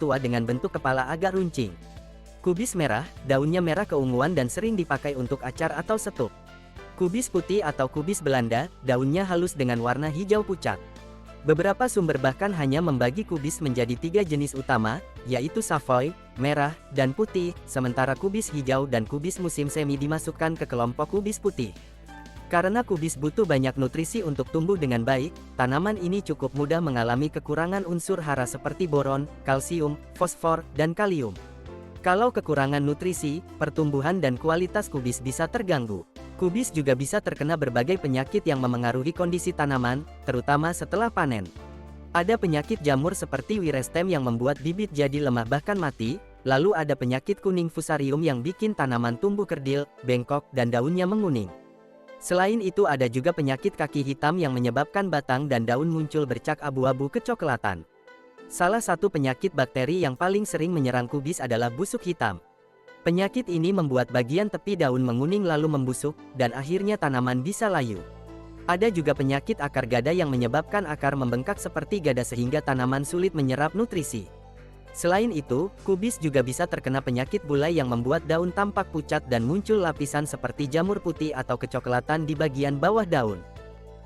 tua dengan bentuk kepala agak runcing. Kubis merah, daunnya merah keunguan dan sering dipakai untuk acar atau setup. Kubis putih atau kubis Belanda, daunnya halus dengan warna hijau pucat. Beberapa sumber bahkan hanya membagi kubis menjadi 3 jenis utama, yaitu Savoy, merah, dan putih, sementara kubis hijau dan kubis musim semi dimasukkan ke kelompok kubis putih. Karena kubis butuh banyak nutrisi untuk tumbuh dengan baik, tanaman ini cukup mudah mengalami kekurangan unsur hara seperti boron, kalsium, fosfor, dan kalium. Kalau kekurangan nutrisi, pertumbuhan dan kualitas kubis bisa terganggu. Kubis juga bisa terkena berbagai penyakit yang memengaruhi kondisi tanaman, terutama setelah panen. Ada penyakit jamur seperti wirestem yang membuat bibit jadi lemah bahkan mati, lalu ada penyakit kuning fusarium yang bikin tanaman tumbuh kerdil, bengkok, dan daunnya menguning. Selain itu ada juga penyakit kaki hitam yang menyebabkan batang dan daun muncul bercak abu-abu kecoklatan. Salah satu penyakit bakteri yang paling sering menyerang kubis adalah busuk hitam. Penyakit ini membuat bagian tepi daun menguning lalu membusuk, dan akhirnya tanaman bisa layu. Ada juga penyakit akar gada yang menyebabkan akar membengkak seperti gada sehingga tanaman sulit menyerap nutrisi. Selain itu, kubis juga bisa terkena penyakit bulai yang membuat daun tampak pucat dan muncul lapisan seperti jamur putih atau kecoklatan di bagian bawah daun.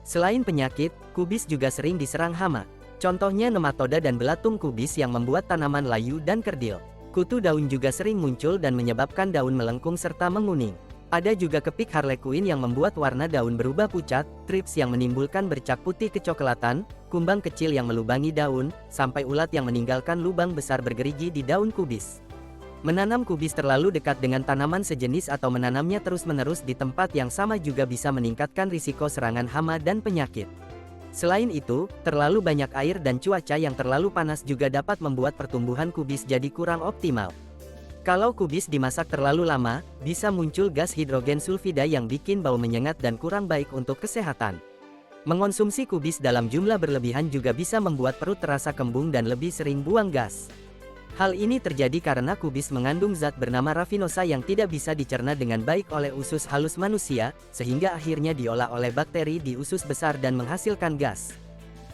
Selain penyakit, kubis juga sering diserang hama. Contohnya nematoda dan belatung kubis yang membuat tanaman layu dan kerdil. Kutu daun juga sering muncul dan menyebabkan daun melengkung serta menguning. Ada juga kepik harlequin yang membuat warna daun berubah pucat, thrips yang menimbulkan bercak putih kecoklatan, kumbang kecil yang melubangi daun, sampai ulat yang meninggalkan lubang besar bergerigi di daun kubis. Menanam kubis terlalu dekat dengan tanaman sejenis atau menanamnya terus-menerus di tempat yang sama juga bisa meningkatkan risiko serangan hama dan penyakit. Selain itu, terlalu banyak air dan cuaca yang terlalu panas juga dapat membuat pertumbuhan kubis jadi kurang optimal. Kalau kubis dimasak terlalu lama, bisa muncul gas hidrogen sulfida yang bikin bau menyengat dan kurang baik untuk kesehatan. Mengonsumsi kubis dalam jumlah berlebihan juga bisa membuat perut terasa kembung dan lebih sering buang gas. Hal ini terjadi karena kubis mengandung zat bernama ravinosa yang tidak bisa dicerna dengan baik oleh usus halus manusia, sehingga akhirnya diolah oleh bakteri di usus besar dan menghasilkan gas.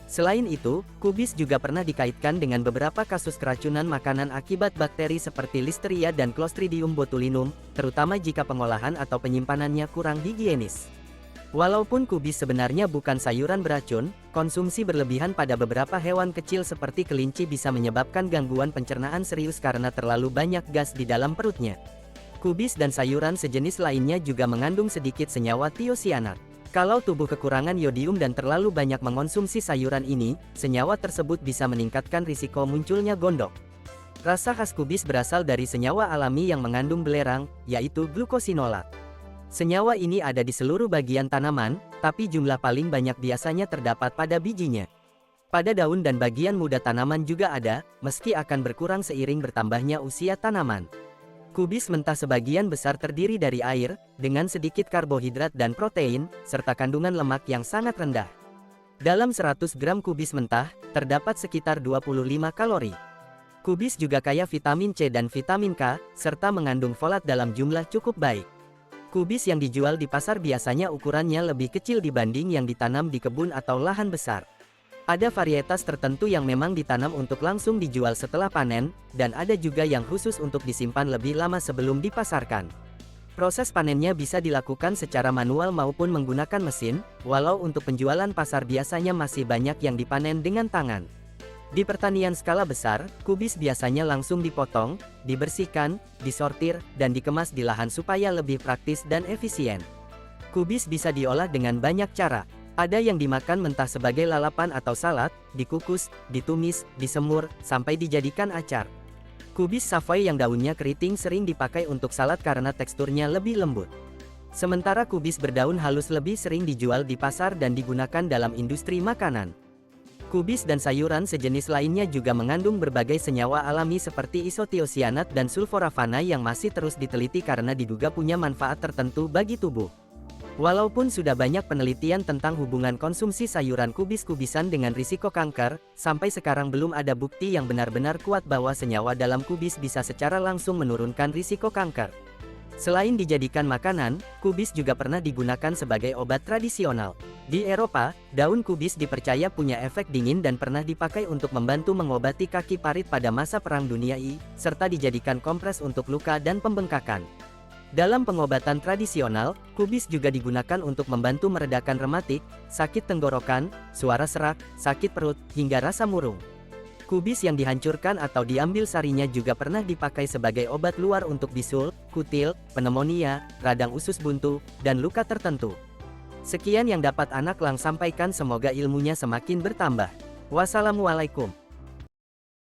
Selain itu, kubis juga pernah dikaitkan dengan beberapa kasus keracunan makanan akibat bakteri seperti Listeria dan Clostridium botulinum, terutama jika pengolahan atau penyimpanannya kurang higienis. Walaupun kubis sebenarnya bukan sayuran beracun, konsumsi berlebihan pada beberapa hewan kecil seperti kelinci bisa menyebabkan gangguan pencernaan serius karena terlalu banyak gas di dalam perutnya. Kubis dan sayuran sejenis lainnya juga mengandung sedikit senyawa tiosianat. Kalau tubuh kekurangan yodium dan terlalu banyak mengonsumsi sayuran ini, senyawa tersebut bisa meningkatkan risiko munculnya gondok. Rasa khas kubis berasal dari senyawa alami yang mengandung belerang, yaitu glukosinolat. Senyawa ini ada di seluruh bagian tanaman, tapi jumlah paling banyak biasanya terdapat pada bijinya. Pada daun dan bagian muda tanaman juga ada, meski akan berkurang seiring bertambahnya usia tanaman. Kubis mentah sebagian besar terdiri dari air, dengan sedikit karbohidrat dan protein, serta kandungan lemak yang sangat rendah. Dalam 100 gram kubis mentah, terdapat sekitar 25 kalori. Kubis juga kaya vitamin C dan vitamin K, serta mengandung folat dalam jumlah cukup baik. Kubis yang dijual di pasar biasanya ukurannya lebih kecil dibanding yang ditanam di kebun atau lahan besar. Ada varietas tertentu yang memang ditanam untuk langsung dijual setelah panen, dan ada juga yang khusus untuk disimpan lebih lama sebelum dipasarkan. Proses panennya bisa dilakukan secara manual maupun menggunakan mesin, walau untuk penjualan pasar biasanya masih banyak yang dipanen dengan tangan. Di pertanian skala besar, kubis biasanya langsung dipotong, dibersihkan, disortir, dan dikemas di lahan supaya lebih praktis dan efisien. Kubis bisa diolah dengan banyak cara. Ada yang dimakan mentah sebagai lalapan atau salad, dikukus, ditumis, disemur, sampai dijadikan acar. Kubis Savoy yang daunnya keriting sering dipakai untuk salad karena teksturnya lebih lembut. Sementara kubis berdaun halus lebih sering dijual di pasar dan digunakan dalam industri makanan. Kubis dan sayuran sejenis lainnya juga mengandung berbagai senyawa alami seperti isotiosianat dan sulforafana yang masih terus diteliti karena diduga punya manfaat tertentu bagi tubuh. Walaupun sudah banyak penelitian tentang hubungan konsumsi sayuran kubis-kubisan dengan risiko kanker, sampai sekarang belum ada bukti yang benar-benar kuat bahwa senyawa dalam kubis bisa secara langsung menurunkan risiko kanker. Selain dijadikan makanan, kubis juga pernah digunakan sebagai obat tradisional. Di Eropa, daun kubis dipercaya punya efek dingin dan pernah dipakai untuk membantu mengobati kaki parit pada masa Perang Dunia I, serta dijadikan kompres untuk luka dan pembengkakan. Dalam pengobatan tradisional, kubis juga digunakan untuk membantu meredakan rematik, sakit tenggorokan, suara serak, sakit perut, hingga rasa murung. Kubis yang dihancurkan atau diambil sarinya juga pernah dipakai sebagai obat luar untuk bisul, kutil, pneumonia, radang usus buntu, dan luka tertentu. Sekian yang dapat Anak Lang sampaikan, semoga ilmunya semakin bertambah. Wassalamualaikum.